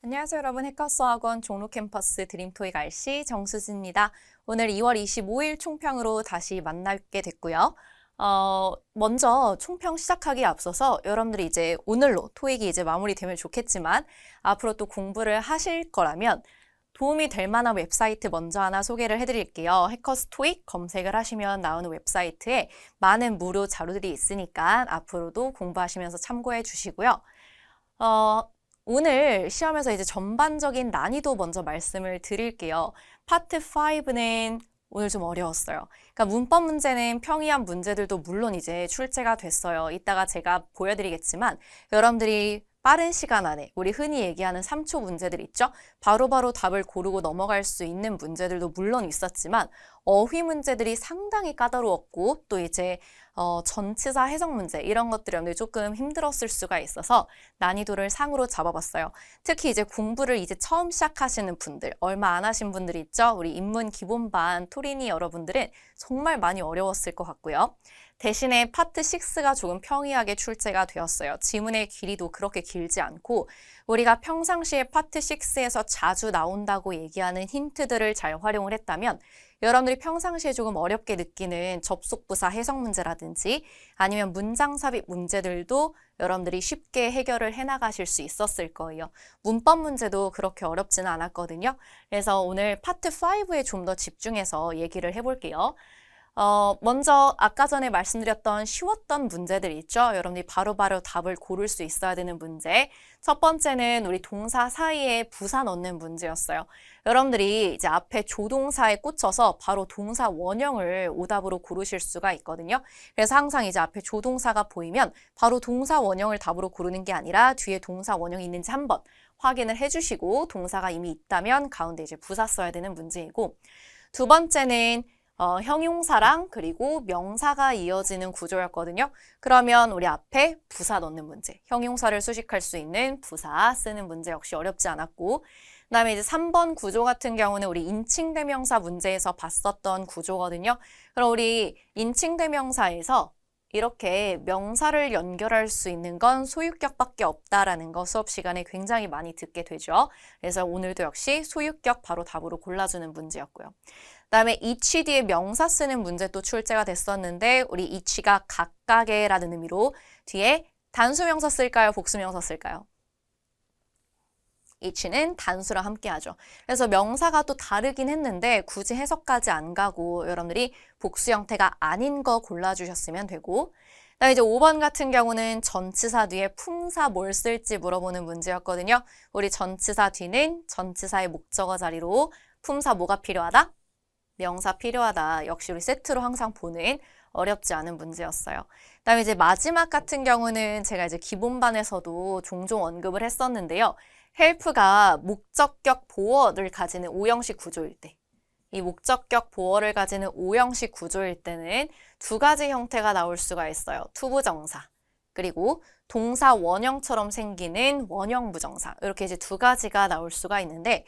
안녕하세요 여러분. 해커스학원 종로 캠퍼스 드림토익 RC 정수진입니다. 오늘 2월 25일 총평으로 다시 만나게 됐고요. 먼저 총평 시작하기에 앞서서 여러분들이 이제 오늘로 토익이 이제 마무리되면 좋겠지만 앞으로 또 공부를 하실 거라면 도움이 될 만한 웹사이트 먼저 하나 소개를 해드릴게요. 해커스 토익 검색을 하시면 나오는 웹사이트에 많은 무료 자료들이 있으니까 앞으로도 공부하시면서 참고해 주시고요. 오늘 시험에서 이제 전반적인 난이도 먼저 말씀을 드릴게요. 파트 5는 오늘 좀 어려웠어요. 그러니까 문법 문제는 평이한 문제들도 물론 이제 출제가 됐어요. 이따가 제가 보여드리겠지만 여러분들이 빠른 시간 안에 우리 흔히 얘기하는 3초 문제들 있죠? 바로바로 답을 고르고 넘어갈 수 있는 문제들도 물론 있었지만 어휘 문제들이 상당히 까다로웠고 또 이제 전치사 해석 문제 이런 것들이 여러분들이 조금 힘들었을 수가 있어서 난이도를 상으로 잡아봤어요. 특히 이제 공부를 이제 처음 시작하시는 분들, 얼마 안 하신 분들이 있죠? 우리 인문 기본반 토린이 여러분들은 정말 많이 어려웠을 것 같고요. 대신에 파트 6가 조금 평이하게 출제가 되었어요. 지문의 길이도 그렇게 길지 않고 우리가 평상시에 파트 6에서 자주 나온다고 얘기하는 힌트들을 잘 활용을 했다면 여러분들이 평상시에 조금 어렵게 느끼는 접속부사 해석 문제라든지 아니면 문장 삽입 문제들도 여러분들이 쉽게 해결을 해나가실 수 있었을 거예요. 문법 문제도 그렇게 어렵지는 않았거든요. 그래서 오늘 파트 5에 좀 더 집중해서 얘기를 해볼게요. 먼저 아까 전에 말씀드렸던 쉬웠던 문제들 있죠? 여러분들이 바로바로 답을 고를 수 있어야 되는 문제. 첫 번째는 우리 동사 사이에 부사 넣는 문제였어요. 여러분들이 이제 앞에 조동사에 꽂혀서 바로 동사 원형을 오답으로 고르실 수가 있거든요. 그래서 항상 이제 앞에 조동사가 보이면 바로 동사 원형을 답으로 고르는 게 아니라 뒤에 동사 원형이 있는지 한번 확인을 해주시고 동사가 이미 있다면 가운데 이제 부사 써야 되는 문제이고 두 번째는 형용사랑 그리고 명사가 이어지는 구조였거든요. 그러면 우리 앞에 부사 넣는 문제, 형용사를 수식할 수 있는 부사 쓰는 문제 역시 어렵지 않았고 그다음에 이제 3번 구조 같은 경우는 우리 인칭대명사 문제에서 봤었던 구조거든요. 그럼 우리 인칭대명사에서 이렇게 명사를 연결할 수 있는 건 소유격밖에 없다라는 거 수업 시간에 굉장히 많이 듣게 되죠. 그래서 오늘도 역시 소유격 바로 답으로 골라주는 문제였고요. 그다음에 each 뒤에 명사 쓰는 문제 또 출제가 됐었는데 우리 each가 각각의라는 의미로 뒤에 단수명사 쓸까요? 복수명사 쓸까요? each는 단수랑 함께 하죠. 그래서 명사가 또 다르긴 했는데 굳이 해석까지 안 가고 여러분들이 복수 형태가 아닌 거 골라주셨으면 되고 그다음에 이제 5번 같은 경우는 전치사 뒤에 품사 뭘 쓸지 물어보는 문제였거든요. 우리 전치사 뒤는 전치사의 목적어 자리로 품사 뭐가 필요하다? 명사 필요하다. 역시 우리 세트로 항상 보는 어렵지 않은 문제였어요. 그다음에 이제 마지막 같은 경우는 제가 이제 기본반에서도 종종 언급을 했었는데요. help가 목적격 보어를 가지는 오형식 구조일 때, 이 목적격 보어를 가지는 오형식 구조일 때는 두 가지 형태가 나올 수가 있어요. 투부정사 그리고 동사 원형처럼 생기는 원형 부정사 이렇게 이제 두 가지가 나올 수가 있는데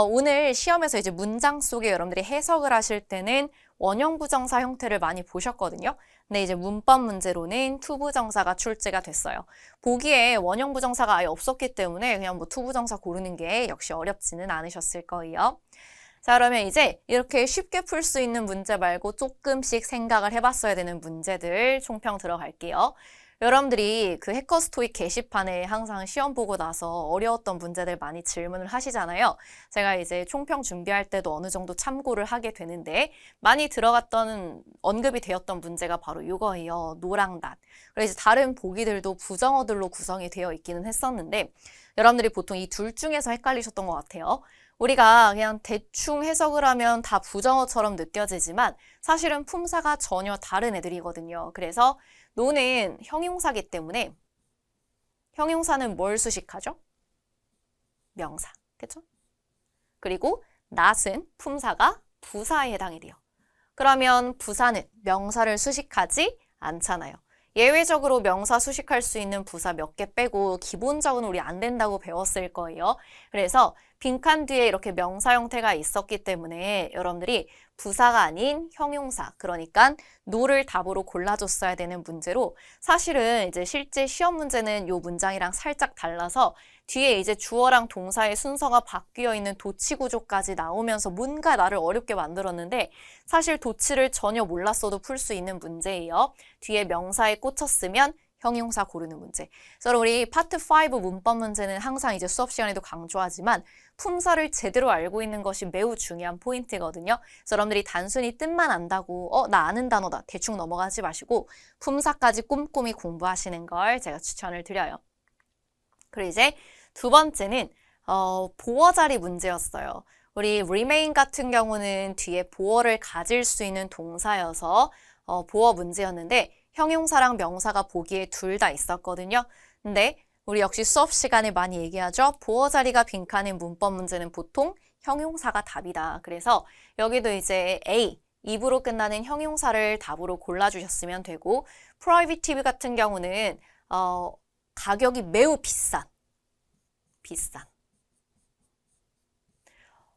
오늘 시험에서 이제 문장 속에 여러분들이 해석을 하실 때는 원형 부정사 형태를 많이 보셨거든요. 근데 이제 문법 문제로는 투부정사가 출제가 됐어요. 보기에 원형 부정사가 아예 없었기 때문에 그냥 뭐 투부정사 고르는 게 역시 어렵지는 않으셨을 거예요. 자, 그러면 이제 이렇게 쉽게 풀 수 있는 문제 말고 조금씩 생각을 해봤어야 되는 문제들 총평 들어갈게요. 여러분들이 그 해커스 토익 게시판에 항상 시험 보고 나서 어려웠던 문제들 많이 질문을 하시잖아요. 제가 이제 총평 준비할 때도 어느 정도 참고를 하게 되는데 많이 들어갔던 언급이 되었던 문제가 바로 이거예요. 노랑닷. 그래서 이제 다른 보기들도 부정어들로 구성이 되어 있기는 했었는데 여러분들이 보통 이 둘 중에서 헷갈리셨던 것 같아요. 우리가 그냥 대충 해석을 하면 다 부정어처럼 느껴지지만 사실은 품사가 전혀 다른 애들이거든요. 그래서 노는 형용사기 때문에 형용사는 뭘 수식하죠? 명사, 그렇죠? 그리고 not은 품사가 부사에 해당이 돼요. 그러면 부사는 명사를 수식하지 않잖아요. 예외적으로 명사 수식할 수 있는 부사 몇 개 빼고 기본적으로 우리 안 된다고 배웠을 거예요. 그래서 빈칸 뒤에 이렇게 명사 형태가 있었기 때문에 여러분들이 부사가 아닌 형용사, 그러니까 no를 답으로 골라줬어야 되는 문제로 사실은 이제 실제 시험 문제는 이 문장이랑 살짝 달라서 뒤에 이제 주어랑 동사의 순서가 바뀌어 있는 도치 구조까지 나오면서 뭔가 나를 어렵게 만들었는데 사실 도치를 전혀 몰랐어도 풀 수 있는 문제예요. 뒤에 명사에 꽂혔으면 형용사 고르는 문제. 그래서 우리 파트 5 문법 문제는 항상 이제 수업 시간에도 강조하지만 품사를 제대로 알고 있는 것이 매우 중요한 포인트거든요. 그래서 여러분들이 단순히 뜻만 안다고 나 아는 단어다 대충 넘어가지 마시고 품사까지 꼼꼼히 공부하시는 걸 제가 추천을 드려요. 그리고 이제 두 번째는 보어 자리 문제였어요. 우리 remain 같은 경우는 뒤에 보어를 가질 수 있는 동사여서 보어 문제였는데 형용사랑 명사가 보기에 둘 다 있었거든요. 근데 우리 역시 수업 시간에 많이 얘기하죠. 보어 자리가 빈칸인 문법 문제는 보통 형용사가 답이다. 그래서 여기도 이제 A, 입으로 끝나는 형용사를 답으로 골라주셨으면 되고 prohibitive 같은 경우는 가격이 매우 비싼.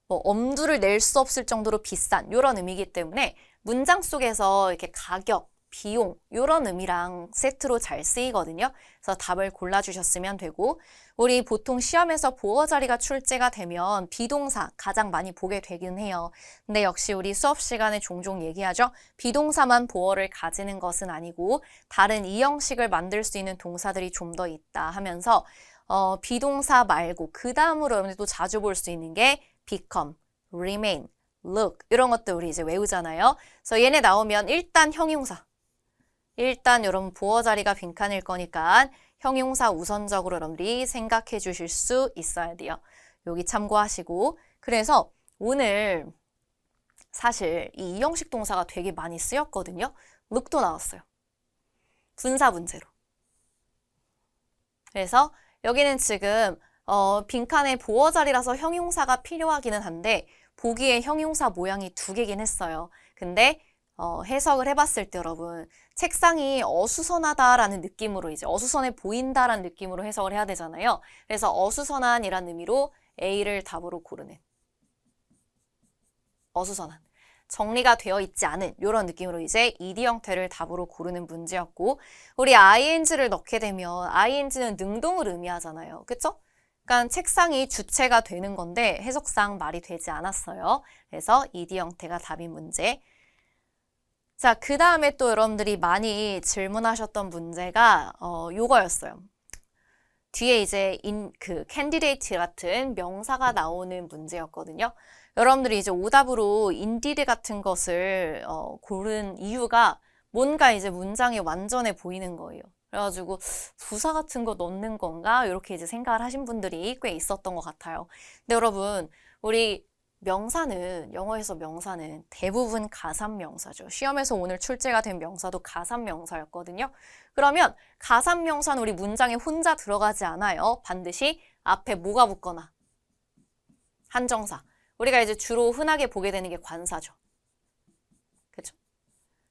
엄두를 낼 수 없을 정도로 비싼 이런 의미이기 때문에 문장 속에서 이렇게 가격, 비용 이런 의미랑 세트로 잘 쓰이거든요. 그래서 답을 골라주셨으면 되고 우리 보통 시험에서 보어 자리가 출제가 되면 비동사 가장 많이 보게 되긴 해요. 근데 역시 우리 수업 시간에 종종 얘기하죠. 비동사만 보어를 가지는 것은 아니고 다른 이 형식을 만들 수 있는 동사들이 좀 더 있다 하면서 비동사 말고 그 다음으로 여러분들 또 자주 볼 수 있는 게 become, remain, look 이런 것들 우리 이제 외우잖아요. 그래서 얘네 나오면 일단 형용사. 일단 여러분 보어 자리가 빈칸일 거니까 형용사 우선적으로 여러분들이 생각해 주실 수 있어야 돼요. 여기 참고하시고 그래서 오늘 사실 이 이형식 동사가 되게 많이 쓰였거든요. look도 나왔어요. 분사 문제로. 그래서 여기는 지금 빈칸에 보어 자리라서 형용사가 필요하기는 한데 보기에 형용사 모양이 두 개긴 했어요. 근데 해석을 해봤을 때 여러분 책상이 어수선하다라는 느낌으로 이제 어수선해 보인다라는 느낌으로 해석을 해야 되잖아요. 그래서 어수선한이라는 의미로 A를 답으로 고르는 어수선한 정리가 되어 있지 않은 이런 느낌으로 이제 ed 형태를 답으로 고르는 문제였고 우리 ing를 넣게 되면 ing는 능동을 의미하잖아요. 그쵸? 그러니까 책상이 주체가 되는 건데 해석상 말이 되지 않았어요. 그래서 ed 형태가 답인 문제. 자, 그 다음에 또 여러분들이 많이 질문하셨던 문제가 요거였어요. 뒤에 이제 candidate 같은 명사가 나오는 문제였거든요. 여러분들이 이제 오답으로 indeed 같은 것을 고른 이유가 뭔가 이제 문장이 완전해 보이는 거예요. 그래가지고 부사 같은 거 넣는 건가? 이렇게 이제 생각을 하신 분들이 꽤 있었던 것 같아요. 근데 여러분, 우리 명사는, 영어에서 명사는 대부분 가산명사죠. 시험에서 오늘 출제가 된 명사도 가산명사였거든요. 그러면 가산명사는 우리 문장에 혼자 들어가지 않아요. 반드시 앞에 뭐가 붙거나 한정사. 우리가 이제 주로 흔하게 보게 되는 게 관사죠. 그렇죠?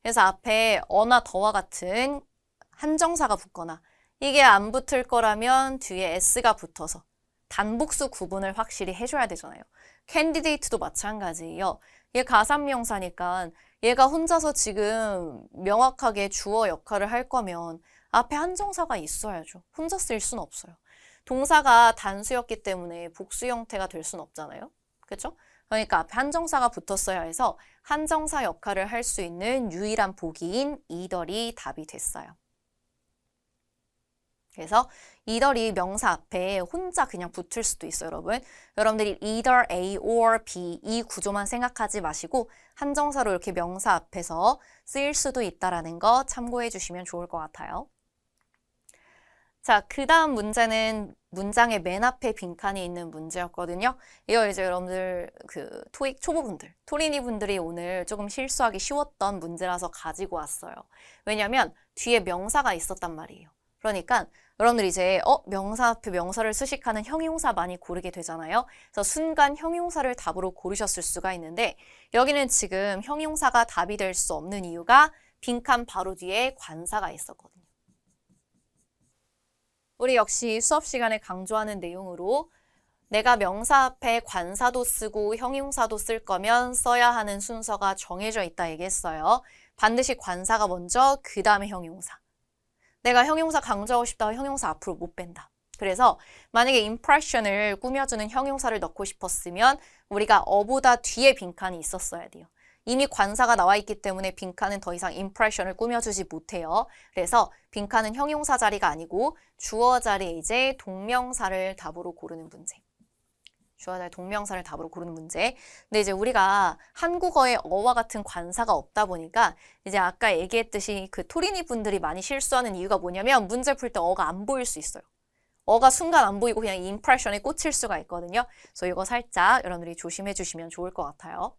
그래서 앞에 어나 더와 같은 한정사가 붙거나 이게 안 붙을 거라면 뒤에 s가 붙어서 단복수 구분을 확실히 해줘야 되잖아요. candidate도 마찬가지예요. 얘 가산명사니까 얘가 혼자서 지금 명확하게 주어 역할을 할 거면 앞에 한정사가 있어야죠. 혼자 쓸 수는 없어요. 동사가 단수였기 때문에 복수 형태가 될 수는 없잖아요. 그렇죠? 그러니까 앞에 한정사가 붙었어야 해서 한정사 역할을 할 수 있는 유일한 보기인 either이 답이 됐어요. 그래서 either이 명사 앞에 혼자 그냥 붙을 수도 있어요, 여러분. 여러분들이 either A or B 이 구조만 생각하지 마시고 한정사로 이렇게 명사 앞에서 쓰일 수도 있다라는 거 참고해 주시면 좋을 것 같아요. 자, 그 다음 문제는 문장의 맨 앞에 빈칸이 있는 문제였거든요. 이거 이제 여러분들 토익 초보분들, 토리니 분들이 오늘 조금 실수하기 쉬웠던 문제라서 가지고 왔어요. 왜냐면 뒤에 명사가 있었단 말이에요. 그러니까 여러분들 이제 명사 앞에 명사를 수식하는 형용사 많이 고르게 되잖아요. 그래서 순간 형용사를 답으로 고르셨을 수가 있는데 여기는 지금 형용사가 답이 될 수 없는 이유가 빈칸 바로 뒤에 관사가 있었거든요. 우리 역시 수업 시간에 강조하는 내용으로 내가 명사 앞에 관사도 쓰고 형용사도 쓸 거면 써야 하는 순서가 정해져 있다 얘기했어요. 반드시 관사가 먼저 그 다음에 형용사. 내가 형용사 강조하고 싶다고 형용사 앞으로 못 뺀다. 그래서 만약에 impression을 꾸며주는 형용사를 넣고 싶었으면 우리가 어보다 뒤에 빈칸이 있었어야 돼요. 이미 관사가 나와 있기 때문에 빈칸은 더 이상 impression을 꾸며주지 못해요. 그래서 빈칸은 형용사 자리가 아니고 주어 자리에 이제 동명사를 답으로 고르는 문제. 주어 자리 동명사를 답으로 고르는 문제. 근데 이제 우리가 한국어에 어와 같은 관사가 없다 보니까 이제 아까 얘기했듯이 그 토리니 분들이 많이 실수하는 이유가 뭐냐면 문제 풀 때 어가 안 보일 수 있어요. 어가 순간 안 보이고 그냥 impression에 꽂힐 수가 있거든요. 그래서 이거 살짝 여러분들이 조심해 주시면 좋을 것 같아요.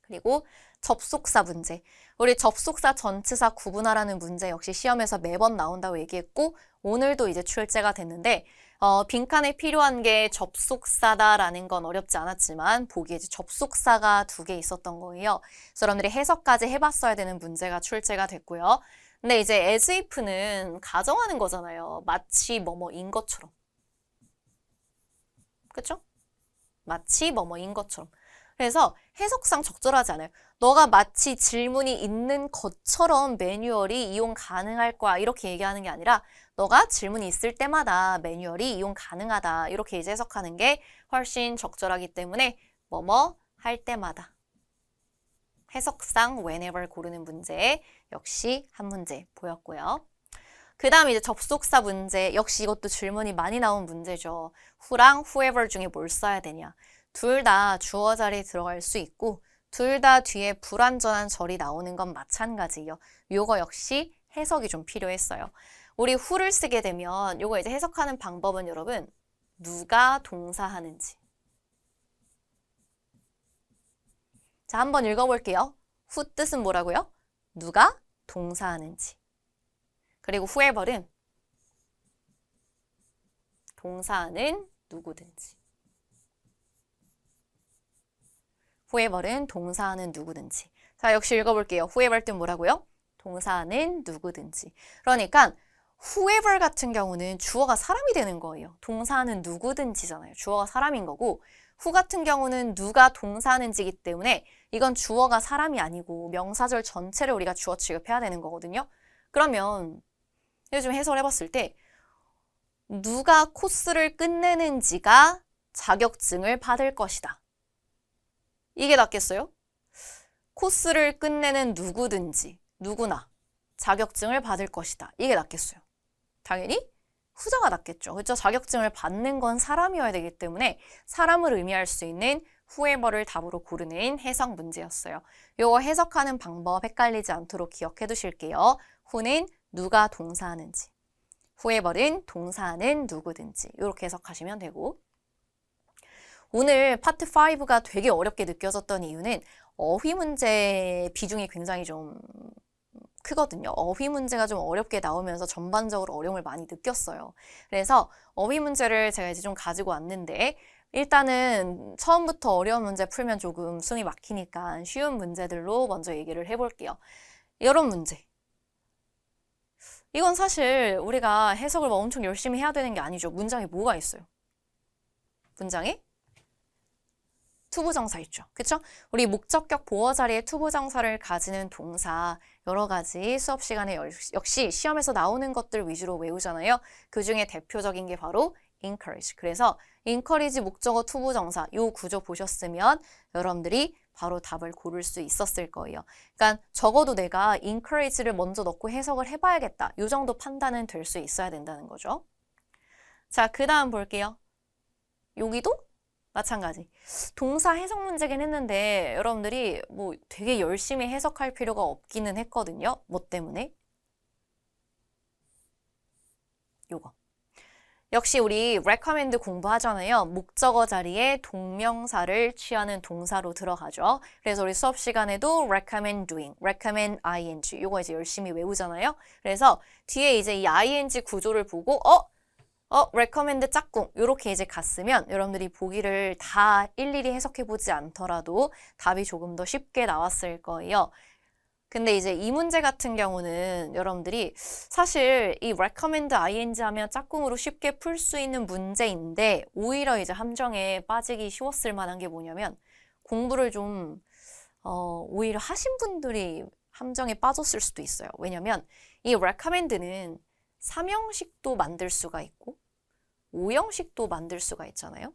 그리고 접속사 문제. 우리 접속사 전치사 구분하라는 문제 역시 시험에서 매번 나온다고 얘기했고 오늘도 이제 출제가 됐는데 빈칸에 필요한 게 접속사다라는 건 어렵지 않았지만 보기에 이제 접속사가 2개 있었던 거예요. 그래서 여러분들이 해석까지 해봤어야 되는 문제가 출제가 됐고요. 근데 이제 as if는 가정하는 거잖아요. 마치 뭐뭐인 것처럼. 그쵸? 마치 뭐뭐인 것처럼. 그래서 해석상 적절하지 않아요. 너가 마치 질문이 있는 것처럼 매뉴얼이 이용 가능할 거야. 이렇게 얘기하는 게 아니라 너가 질문이 있을 때마다 매뉴얼이 이용 가능하다. 이렇게 이제 해석하는 게 훨씬 적절하기 때문에 뭐뭐 할 때마다. 해석상 whenever 고르는 문제 역시 한 문제 보였고요. 그 다음 이제 접속사 문제 역시 이것도 질문이 많이 나온 문제죠. who랑 whoever 중에 뭘 써야 되냐. 둘 다 주어 자리에 들어갈 수 있고 둘 다 뒤에 불완전한 절이 나오는 건 마찬가지예요. 요거 역시 해석이 좀 필요했어요. 우리 who를 쓰게 되면 요거 이제 해석하는 방법은 여러분 누가 동사하는지. 자, 한번 읽어볼게요. who 뜻은 뭐라고요? 누가 동사하는지. 그리고 whoever는 동사하는 누구든지. whoever는 동사하는 누구든지. 자, 역시 읽어볼게요. whoever 뜻 뭐라고요? 동사하는 누구든지. 그러니까 whoever 같은 경우는 주어가 사람이 되는 거예요. 동사하는 누구든지잖아요. 주어가 사람인 거고 who 같은 경우는 누가 동사하는지이기 때문에 이건 주어가 사람이 아니고 명사절 전체를 우리가 주어 취급해야 되는 거거든요. 그러면 요즘 해석을 해봤을 때 누가 코스를 끝내는지가 자격증을 받을 것이다. 이게 낫겠어요? 코스를 끝내는 누구든지, 누구나 자격증을 받을 것이다. 이게 낫겠어요? 당연히 후자가 낫겠죠. 그렇죠? 자격증을 받는 건 사람이어야 되기 때문에 사람을 의미할 수 있는 whoever를 답으로 고르는 해석 문제였어요. 요거 해석하는 방법 헷갈리지 않도록 기억해 두실게요. who는 누가 동사하는지, whoever는 동사하는 누구든지 이렇게 해석하시면 되고 오늘 파트 5가 되게 어렵게 느껴졌던 이유는 어휘 문제 비중이 굉장히 좀 크거든요. 어휘 문제가 좀 어렵게 나오면서 전반적으로 어려움을 많이 느꼈어요. 그래서 어휘 문제를 제가 이제 좀 가지고 왔는데 일단은 처음부터 어려운 문제 풀면 조금 숨이 막히니까 쉬운 문제들로 먼저 얘기를 해볼게요. 이런 문제. 이건 사실 우리가 해석을 뭐 엄청 열심히 해야 되는 게 아니죠. 문장에 뭐가 있어요? 문장에 투부정사 있죠. 그쵸? 우리 목적격 보어 자리에 투부정사를 가지는 동사 여러 가지 수업 시간에 역시 시험에서 나오는 것들 위주로 외우잖아요. 그 중에 대표적인 게 바로 encourage. 그래서 encourage 목적어 투부정사 요 구조 보셨으면 여러분들이 바로 답을 고를 수 있었을 거예요. 그러니까 적어도 내가 encourage를 먼저 넣고 해석을 해봐야겠다. 요 정도 판단은 될 수 있어야 된다는 거죠. 자, 그 다음 볼게요. 여기도 마찬가지. 동사 해석 문제긴 했는데 여러분들이 뭐 되게 열심히 해석할 필요가 없기는 했거든요. 뭐 때문에? 요거. 역시 우리 recommend 공부하잖아요. 목적어 자리에 동명사를 취하는 동사로 들어가죠. 그래서 우리 수업 시간에도 recommend doing, recommend ing 요거 이제 열심히 외우잖아요. 그래서 뒤에 이제 이 ing 구조를 보고 recommend 짝꿍 요렇게 이제 갔으면 여러분들이 보기를 다 일일이 해석해보지 않더라도 답이 조금 더 쉽게 나왔을 거예요. 근데 이제 이 문제 같은 경우는 여러분들이 사실 이 recommend ing 하면 짝꿍으로 쉽게 풀 수 있는 문제인데 오히려 이제 함정에 빠지기 쉬웠을 만한 게 뭐냐면 공부를 좀 오히려 하신 분들이 함정에 빠졌을 수도 있어요. 왜냐면 이 recommend는 삼형식도 만들 수가 있고 오형식도 만들 수가 있잖아요.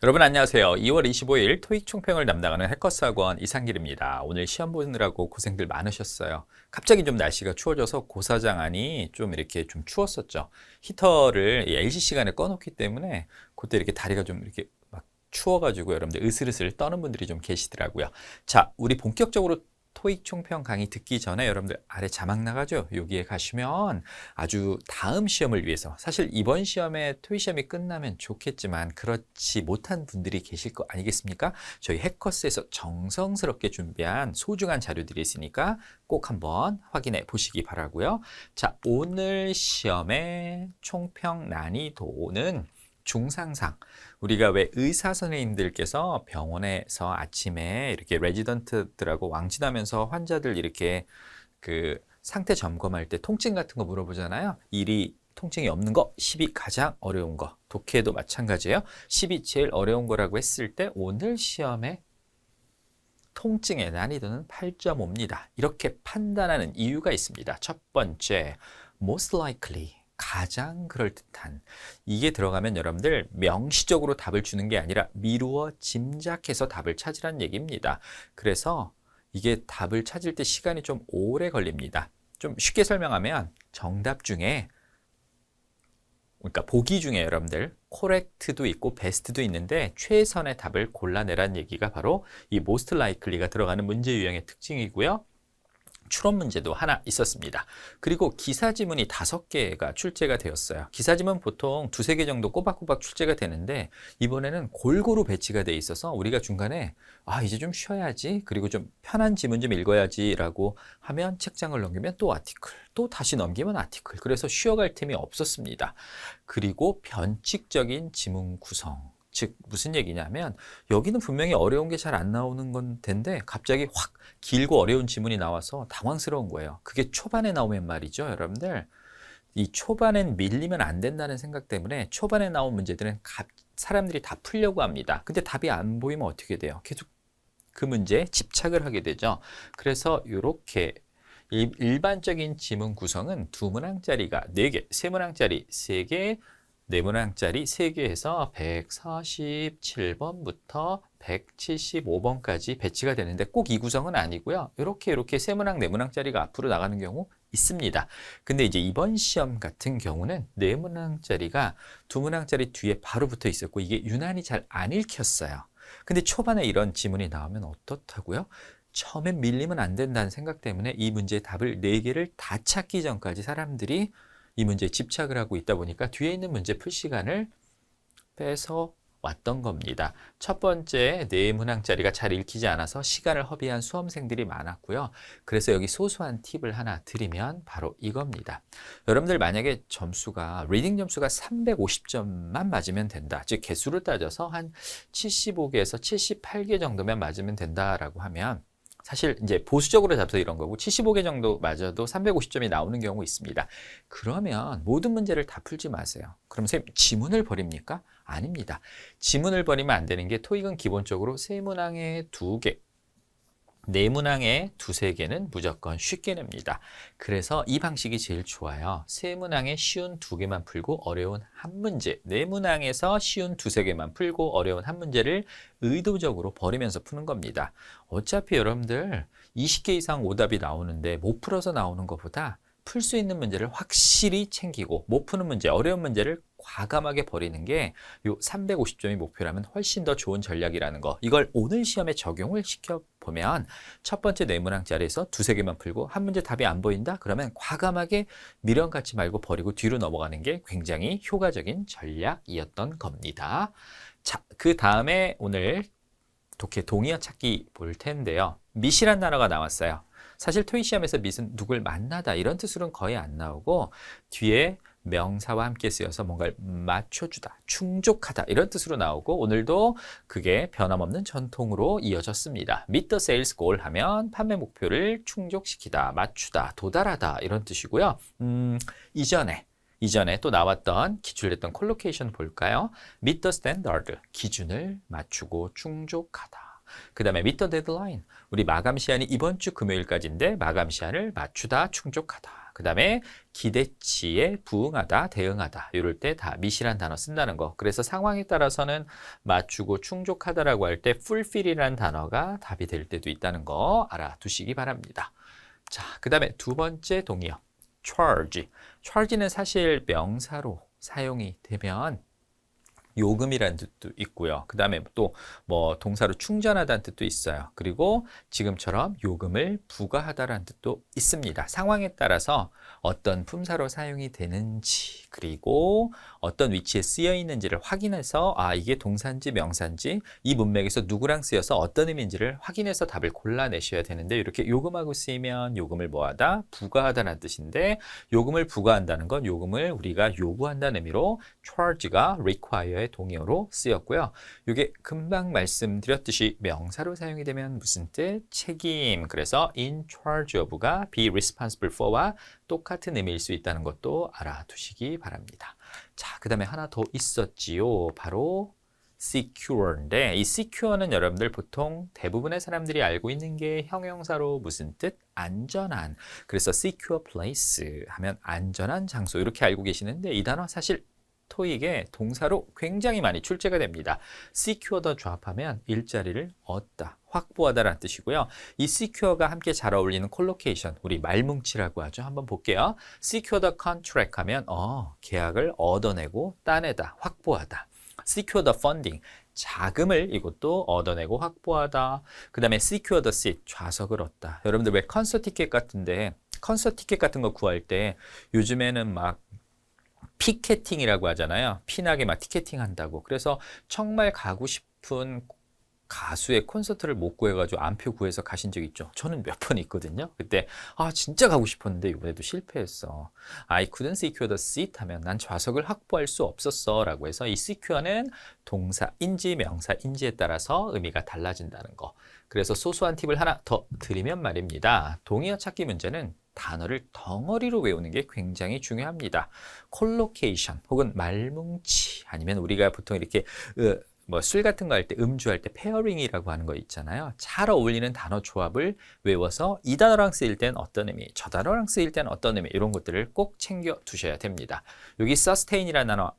여러분 안녕하세요. 2월 25일 토익 총평을 담당하는 해커스학원 이상길입니다. 오늘 시험 보느라고 고생들 많으셨어요. 갑자기 좀 날씨가 추워져서 고사장 안이 좀 이렇게 좀 추웠었죠. 히터를 LC 시간에 꺼놓기 때문에 그때 이렇게 다리가 좀 이렇게 막 추워가지고 여러분들 으슬으슬 떠는 분들이 좀 계시더라고요. 자, 우리 본격적으로 토익 총평 강의 듣기 전에 여러분들 아래 자막 나가죠? 여기에 가시면 아주 다음 시험을 위해서, 사실 이번 시험에 토익 시험이 끝나면 좋겠지만 그렇지 못한 분들이 계실 거 아니겠습니까? 저희 해커스에서 정성스럽게 준비한 소중한 자료들이 있으니까 꼭 한번 확인해 보시기 바라고요. 자, 오늘 시험의 총평 난이도는 중상상. 우리가 왜 의사 선생님들께서 병원에서 아침에 이렇게 레지던트들하고 왕진하면서 환자들 이렇게 그 상태 점검할 때 통증 같은 거 물어보잖아요. 1이 통증이 없는 거, 10이 가장 어려운 거. 독해도 마찬가지예요. 10이 제일 어려운 거라고 했을 때 오늘 시험의 통증의 난이도는 8.5입니다. 이렇게 판단하는 이유가 있습니다. 첫 번째, most likely. 가장 그럴듯한. 이게 들어가면 여러분들 명시적으로 답을 주는 게 아니라 미루어 짐작해서 답을 찾으라는 얘기입니다. 그래서 이게 답을 찾을 때 시간이 좀 오래 걸립니다. 좀 쉽게 설명하면 정답 중에, 그러니까 보기 중에 여러분들 correct도 있고 best도 있는데 최선의 답을 골라내라는 얘기가 바로 이 most likely가 들어가는 문제 유형의 특징이고요. 추론 문제도 하나 있었습니다. 그리고 기사지문이 5개가 출제가 되었어요. 기사지문 보통 2-3개 정도 꼬박꼬박 출제가 되는데 이번에는 골고루 배치가 돼 있어서 우리가 중간에 이제 좀 쉬어야지, 그리고 좀 편한 지문 좀 읽어야지 라고 하면 책장을 넘기면 또 아티클, 또 다시 넘기면 아티클. 그래서 쉬어갈 틈이 없었습니다. 그리고 변칙적인 지문 구성. 즉 무슨 얘기냐면 여기는 분명히 어려운 게 잘 안 나오는 건 텐데 갑자기 확 길고 어려운 지문이 나와서 당황스러운 거예요. 그게 초반에 나오면 말이죠, 여러분들. 이 초반엔 밀리면 안 된다는 생각 때문에 초반에 나온 문제들은 사람들이 다 풀려고 합니다. 근데 답이 안 보이면 어떻게 돼요? 계속 그 문제에 집착을 하게 되죠. 그래서 이렇게 일반적인 지문 구성은 2문항짜리가 4개, 3문항짜리 3개, 4문항짜리 3개에서 147번부터 175번까지 배치가 되는데 꼭 이 구성은 아니고요. 이렇게 3문항, 4문항짜리가 앞으로 나가는 경우 있습니다. 근데 이제 이번 시험 같은 경우는 4문항짜리가 2문항짜리 뒤에 바로 붙어 있었고 이게 유난히 잘 안 읽혔어요. 근데 초반에 이런 지문이 나오면 어떻다고요? 처음엔 밀리면 안 된다는 생각 때문에 이 문제의 답을 4개를 다 찾기 전까지 사람들이 이 문제에 집착을 하고 있다 보니까 뒤에 있는 문제 풀 시간을 빼서 왔던 겁니다. 첫 번째 4문항짜리가 잘 읽히지 않아서 시간을 허비한 수험생들이 많았고요. 그래서 여기 소소한 팁을 하나 드리면 바로 이겁니다. 여러분들 만약에 점수가 리딩 점수가 350점만 맞으면 된다. 즉 개수로 따져서 한 75개에서 78개 정도면 맞으면 된다라고 하면 사실 이제 보수적으로 잡서 이런 거고 75개 정도 맞아도 350점이 나오는 경우 있습니다. 그러면 모든 문제를 다 풀지 마세요. 그럼 선생님 지문을 버립니까? 아닙니다. 지문을 버리면 안 되는 게 토익은 기본적으로 3문항에 2개, 4문항에 2-3개는 무조건 쉽게 냅니다. 그래서 이 방식이 제일 좋아요. 3문항에 쉬운 2개만 풀고 어려운 한 문제, 4문항에서 쉬운 2-3개만 풀고 어려운 한 문제를 의도적으로 버리면서 푸는 겁니다. 어차피 여러분들 20개 이상 오답이 나오는데 못 풀어서 나오는 것보다 풀 수 있는 문제를 확실히 챙기고 못 푸는 문제, 어려운 문제를 과감하게 버리는 게 요 350점이 목표라면 훨씬 더 좋은 전략이라는 거. 이걸 오늘 시험에 적용을 시켜보면 첫 번째 4문항짜리에서 2-3개만 풀고 한 문제 답이 안 보인다? 그러면 과감하게 미련 갖지 말고 버리고 뒤로 넘어가는 게 굉장히 효과적인 전략이었던 겁니다. 자, 그 다음에 오늘 독해 동의어 찾기 볼 텐데요. 밑이란 단어가 나왔어요. 사실 토익 시험에서 밑은 누굴 만나다 이런 뜻으로는 거의 안 나오고 뒤에 명사와 함께 쓰여서 뭔가를 맞춰주다, 충족하다 이런 뜻으로 나오고 오늘도 그게 변함없는 전통으로 이어졌습니다. Meet the sales goal 하면 판매 목표를 충족시키다, 맞추다, 도달하다 이런 뜻이고요. 이전에 또 나왔던 기출됐던 콜로케이션 볼까요? Meet the standard, 기준을 맞추고 충족하다. 그 다음에 meet the deadline, 우리 마감 시한이 이번 주 금요일까지인데 마감 시한을 맞추다, 충족하다. 그 다음에 기대치에 부응하다, 대응하다 이럴 때 다 meet이란 단어 쓴다는 거. 그래서 상황에 따라서는 맞추고 충족하다라고 할 때 fulfill이라는 단어가 답이 될 때도 있다는 거 알아두시기 바랍니다. 자, 그 다음에 두 번째 동의어 charge. charge는 사실 명사로 사용이 되면 요금이라는 뜻도 있고요. 그 다음에 또 뭐 동사로 충전하다는 뜻도 있어요. 그리고 지금처럼 요금을 부과하다라는 뜻도 있습니다. 상황에 따라서 어떤 품사로 사용이 되는지 그리고 어떤 위치에 쓰여 있는지를 확인해서 아 이게 동사인지 명사인지 이 문맥에서 누구랑 쓰여서 어떤 의미인지를 확인해서 답을 골라내셔야 되는데 이렇게 요금하고 쓰이면 요금을 뭐하다? 부과하다는 뜻인데 요금을 부과한다는 건 요금을 우리가 요구한다는 의미로 charge가 require의 동의어로 쓰였고요. 이게 금방 말씀드렸듯이 명사로 사용이 되면 무슨 뜻? 책임. 그래서 in charge of가 be responsible for와 똑같은 의미일 수 있다는 것도 알아두시기 바랍니다. 자, 그 다음에 하나 더 있었지요. 바로 secure인데 이 secure는 여러분들 보통 대부분의 사람들이 알고 있는 게 형용사로 무슨 뜻? 안전한. 그래서 secure place 하면 안전한 장소 이렇게 알고 계시는데 이 단어 사실 토익에 동사로 굉장히 많이 출제가 됩니다. secure 더 조합하면 일자리를 얻다, 확보하다라는 뜻이고요. 이 secure가 함께 잘 어울리는 콜로케이션, 우리 말뭉치라고 하죠. 한번 볼게요. secure the contract 하면 계약을 얻어내고 따내다, 확보하다. secure the funding, 자금을 이것도 얻어내고 확보하다. 그 다음에 secure the seat, 좌석을 얻다. 여러분들 왜 콘서트 티켓 같은데 콘서트 티켓 같은 거 구할 때 요즘에는 막 피켓팅이라고 하잖아요. 피나게 막 티켓팅 한다고. 그래서 정말 가고 싶은 가수의 콘서트를 못 구해가지고 안표 구해서 가신 적 있죠. 저는 몇 번 있거든요. 그때 진짜 가고 싶었는데 이번에도 실패했어. I couldn't secure the seat 하면 난 좌석을 확보할 수 없었어 라고 해서 이 secure는 동사인지 명사인지에 따라서 의미가 달라진다는 거. 그래서 소소한 팁을 하나 더 드리면 말입니다. 동의어 찾기 문제는 단어를 덩어리로 외우는 게 굉장히 중요합니다. 콜로케이션 혹은 말뭉치 아니면 우리가 보통 이렇게 뭐 술 같은 거 할 때 음주할 때 페어링이라고 하는 거 있잖아요. 잘 어울리는 단어 조합을 외워서 이 단어랑 쓰일 땐 어떤 의미, 저 단어랑 쓰일 땐 어떤 의미 이런 것들을 꼭 챙겨 두셔야 됩니다. 여기 sustain이라는 단어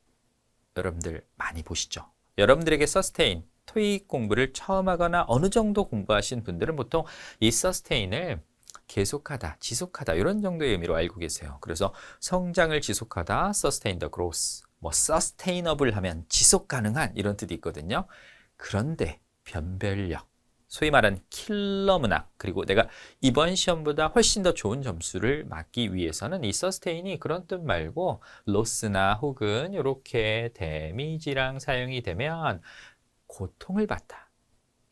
여러분들 많이 보시죠. 여러분들에게 sustain, 토익 공부를 처음 하거나 어느 정도 공부하신 분들은 보통 이 sustain을 계속하다, 지속하다 이런 정도의 의미로 알고 계세요. 그래서 성장을 지속하다, sustain the growth, 뭐 sustainable 하면 지속 가능한 이런 뜻이 있거든요. 그런데 변별력, 소위 말하는 킬러 문항, 그리고 내가 이번 시험보다 훨씬 더 좋은 점수를 맞기 위해서는 이 sustain이 그런 뜻 말고 loss나 혹은 이렇게 damage랑 사용이 되면 고통을 받다.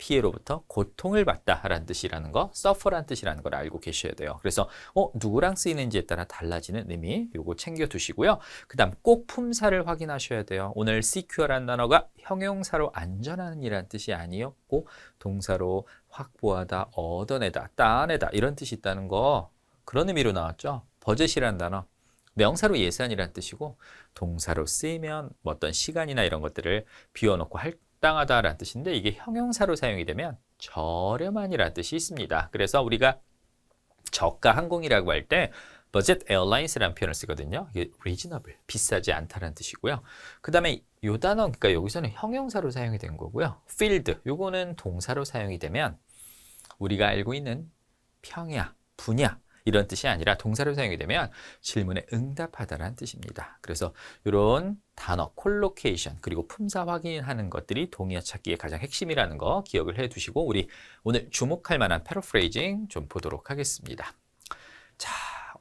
피해로부터 고통을 받다라는 뜻이라는 거, suffer라는 뜻이라는 걸 알고 계셔야 돼요. 그래서 누구랑 쓰이는지에 따라 달라지는 의미 요거 챙겨 두시고요. 그 다음 꼭 품사를 확인하셔야 돼요. 오늘 secure라는 단어가 형용사로 안전한 이라는 뜻이 아니었고 동사로 확보하다, 얻어내다, 따내다 이런 뜻이 있다는 거 그런 의미로 나왔죠. 버젯이라는 단어 명사로 예산이라는 뜻이고 동사로 쓰이면 어떤 시간이나 이런 것들을 비워놓고 할당하다라는 뜻인데 이게 형용사로 사용이 되면 저렴한이라는 뜻이 있습니다. 그래서 우리가 저가 항공이라고 할 때 budget airlines라는 표현을 쓰거든요. 이게 reasonable, 비싸지 않다라는 뜻이고요. 그 다음에 요 단어, 그러니까 여기서는 형용사로 사용이 된 거고요. field, 요거는 동사로 사용이 되면 우리가 알고 있는 평야, 분야 이런 뜻이 아니라 동사로 사용이 되면 질문에 응답하다라는 뜻입니다. 그래서 이런 단어, 콜로케이션, 그리고 품사 확인하는 것들이 동의어 찾기의 가장 핵심이라는 거 기억을 해두시고 우리 오늘 주목할 만한 패러프레이징 좀 보도록 하겠습니다. 자,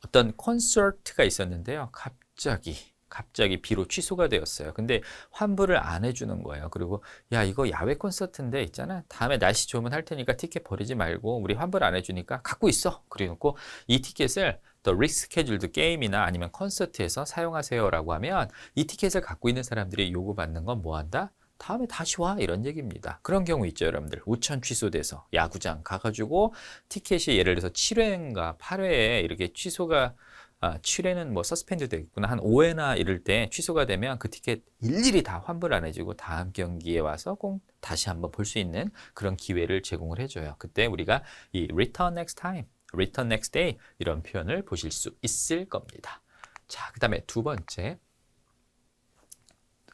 어떤 콘서트가 있었는데요. 갑자기 비로 취소가 되었어요. 근데 환불을 안 해주는 거예요. 그리고 야 이거 야외 콘서트인데 있잖아. 다음에 날씨 좋으면 할 테니까 티켓 버리지 말고 우리 환불 안 해주니까 갖고 있어. 그래놓고 이 티켓을 더 리스케줄드 게임이나 아니면 콘서트에서 사용하세요 라고 하면 이 티켓을 갖고 있는 사람들이 요구받는 건 뭐 한다? 다음에 다시 와 이런 얘기입니다. 그런 경우 있죠 여러분들. 우천 취소돼서 야구장 가가지고 티켓이 예를 들어서 7회인가 8회에 이렇게 취소가 7회는 뭐 서스펜드 되어 있구나. 한 5회나 이럴 때 취소가 되면 그 티켓 일일이 다 환불 안 해주고 다음 경기에 와서 꼭 다시 한번 볼 수 있는 그런 기회를 제공을 해줘요. 그때 우리가 이 return next time, return next day 이런 표현을 보실 수 있을 겁니다. 자, 그 다음에 두 번째.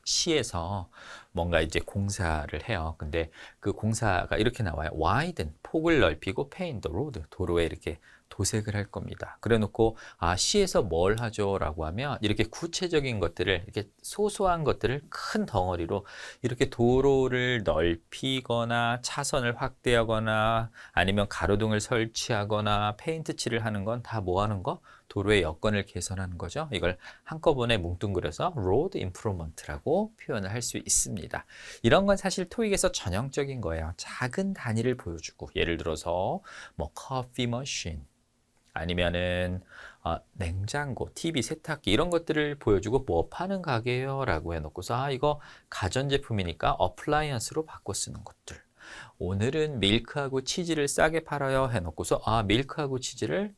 시에서 뭔가 이제 공사를 해요. 근데 그 공사가 이렇게 나와요. widen, 폭을 넓히고 paint the road, 도로에 이렇게 도색을 할 겁니다. 그래 놓고 시에서 뭘 하죠? 라고 하면 이렇게 구체적인 것들을 이렇게 소소한 것들을 큰 덩어리로 이렇게 도로를 넓히거나 차선을 확대하거나 아니면 가로등을 설치하거나 페인트 칠을 하는 건 다 뭐 하는 거? 도로의 여건을 개선하는 거죠. 이걸 한꺼번에 뭉뚱그려서 road improvement라고 표현을 할 수 있습니다. 이런 건 사실 토익에서 전형적인 거예요. 작은 단위를 보여주고 예를 들어서 뭐 coffee machine 아니면은 냉장고, TV, 세탁기 이런 것들을 보여주고 뭐 파는 가게요? 라고 해놓고서 이거 가전제품이니까 어플라이언스로 바꿔 쓰는 것들. 오늘은 밀크하고 치즈를 싸게 팔아요 해놓고서 밀크하고 치즈를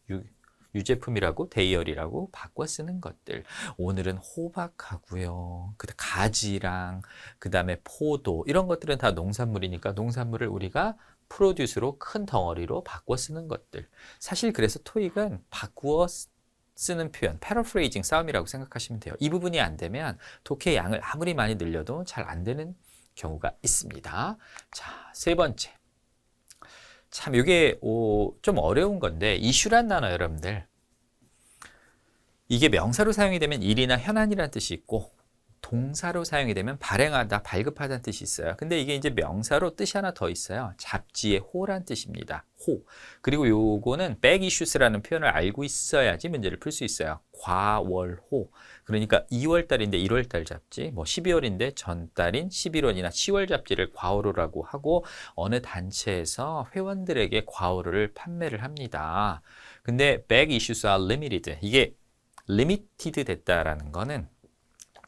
유제품이라고 데이어리라고 바꿔 쓰는 것들. 오늘은 호박하고요. 그다음 가지랑 그다음에 포도 이런 것들은 다 농산물이니까 농산물을 우리가 프로듀스로 큰 덩어리로 바꿔 쓰는 것들. 사실 그래서 토익은 바꾸어 쓰는 표현, 패러프레이징 싸움이라고 생각하시면 돼요. 이 부분이 안 되면 독해 양을 아무리 많이 늘려도 잘 안 되는 경우가 있습니다. 자, 세 번째. 참 이게 좀 어려운 건데 이슈란 단어 여러분들 이게 명사로 사용이 되면 일이나 현안이라는 뜻이 있고 동사로 사용이 되면 발행하다, 발급하다는 뜻이 있어요. 근데 이게 이제 명사로 뜻이 하나 더 있어요. 잡지의 호란 뜻입니다. 호. 그리고 요거는 back issues라는 표현을 알고 있어야지 문제를 풀 수 있어요. 과월호. 그러니까 2월 달인데 1월 달 잡지, 뭐 12월인데 전달인 11월이나 10월 잡지를 과월호라고 하고 어느 단체에서 회원들에게 과월호를 판매를 합니다. 근데 back issues are limited. 이게 limited 됐다라는 거는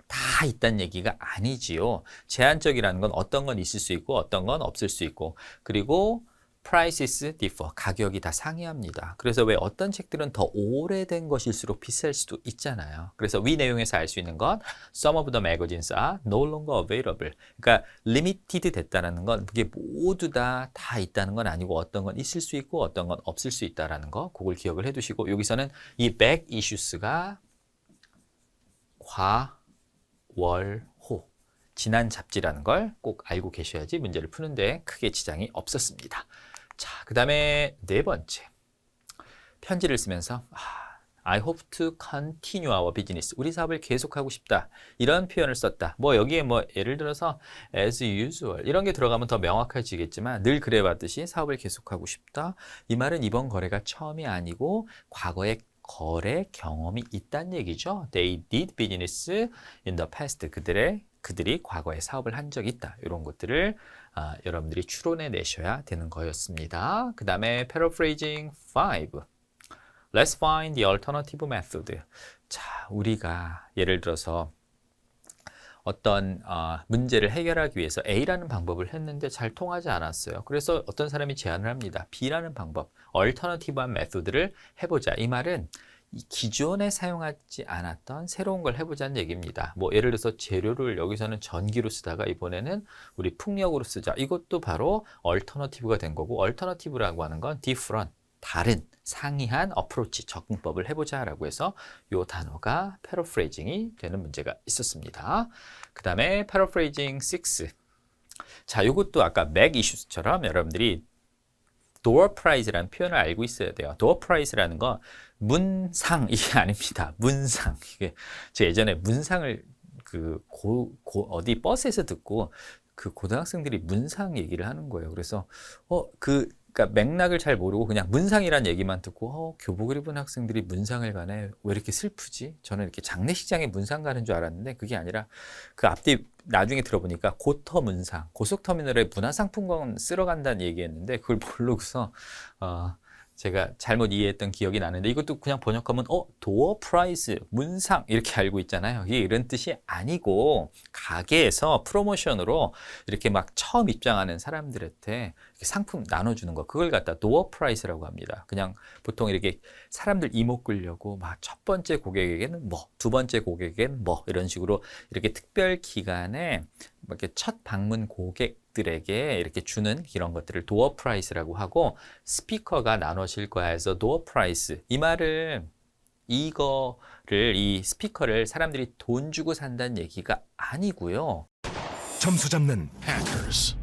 다 있다는 얘기가 아니지요. 제한적이라는 건 어떤 건 있을 수 있고 어떤 건 없을 수 있고 그리고 prices differ, 가격이 다 상이합니다. 그래서 왜 어떤 책들은 더 오래된 것일수록 비쌀 수도 있잖아요. 그래서 위 내용에서 알 수 있는 건 some of the magazines are no longer available. 그러니까 limited 됐다는 건 그게 모두 다 있다는 건 아니고 어떤 건 있을 수 있고 어떤 건 없을 수 있다는 거 그걸 기억을 해두시고 여기서는 이 back issues가 월호, 지난 잡지라는 걸 꼭 알고 계셔야지 문제를 푸는데 크게 지장이 없었습니다. 자, 그 다음에 네 번째. 편지를 쓰면서 I hope to continue our business. 우리 사업을 계속하고 싶다. 이런 표현을 썼다. 뭐 여기에 뭐 예를 들어서 as usual 이런 게 들어가면 더 명확해지겠지만 늘 그래왔듯이 사업을 계속하고 싶다. 이 말은 이번 거래가 처음이 아니고 과거에 거래 경험이 있다는 얘기죠. They did business in the past. 그들이 과거에 사업을 한 적이 있다. 이런 것들을 여러분들이 추론해 내셔야 되는 거였습니다. 그 다음에 paraphrasing 5. Let's find the alternative method. 자, 우리가 예를 들어서 어떤 문제를 해결하기 위해서 A라는 방법을 했는데 잘 통하지 않았어요. 그래서 어떤 사람이 제안을 합니다. B라는 방법, 얼터너티브한 메소드를 해보자. 이 말은 기존에 사용하지 않았던 새로운 걸 해보자는 얘기입니다. 뭐 예를 들어서 재료를 여기서는 전기로 쓰다가 이번에는 우리 풍력으로 쓰자. 이것도 바로 얼터너티브가 된 거고 얼터너티브라고 하는 건 different, 다른, 상이한 어프로치, 접근법을 해보자 라고 해서 이 단어가 패러프레이징이 되는 문제가 있었습니다. 그 다음에 패러프레이징 6. 자, 이것도 아까 맥 이슈스처럼 여러분들이 door price라는 표현을 알고 있어야 돼요. door price라는 건 문상 이게 아닙니다. 문상. 이게 제가 예전에 문상을 어디 버스에서 듣고 그 고등학생들이 문상 얘기를 하는 거예요. 그래서 그러니까 맥락을 잘 모르고 그냥 문상이란 얘기만 듣고 교복을 입은 학생들이 문상을 가네. 왜 이렇게 슬프지? 저는 이렇게 장례식장에 문상 가는 줄 알았는데 그게 아니라 그 앞뒤 나중에 들어보니까 고터 문상, 고속터미널에 문화상품권 쓰러 간다는 얘기했는데 그걸 모르고서 제가 잘못 이해했던 기억이 나는데 이것도 그냥 번역하면 도어 프라이스, 문상 이렇게 알고 있잖아요. 이게 이런 뜻이 아니고 가게에서 프로모션으로 이렇게 막 처음 입장하는 사람들한테 상품 나눠주는 거 그걸 갖다 도어 프라이스라고 합니다. 그냥 보통 이렇게 사람들 이목 끌려고 막 첫 번째 고객에게는 뭐, 두 번째 고객에게는 뭐 이런 식으로 이렇게 특별 기간에 이렇게 첫 방문 고객 고객들에게 이렇게 주는 이런 것들을 도어 프라이스라고 하고, 스피커가 나눠질 거야 해서 도어 프라이스. 이 말을 이 스피커를 사람들이 돈 주고 산다는 얘기가 아니고요. 점수 잡는 Hackers.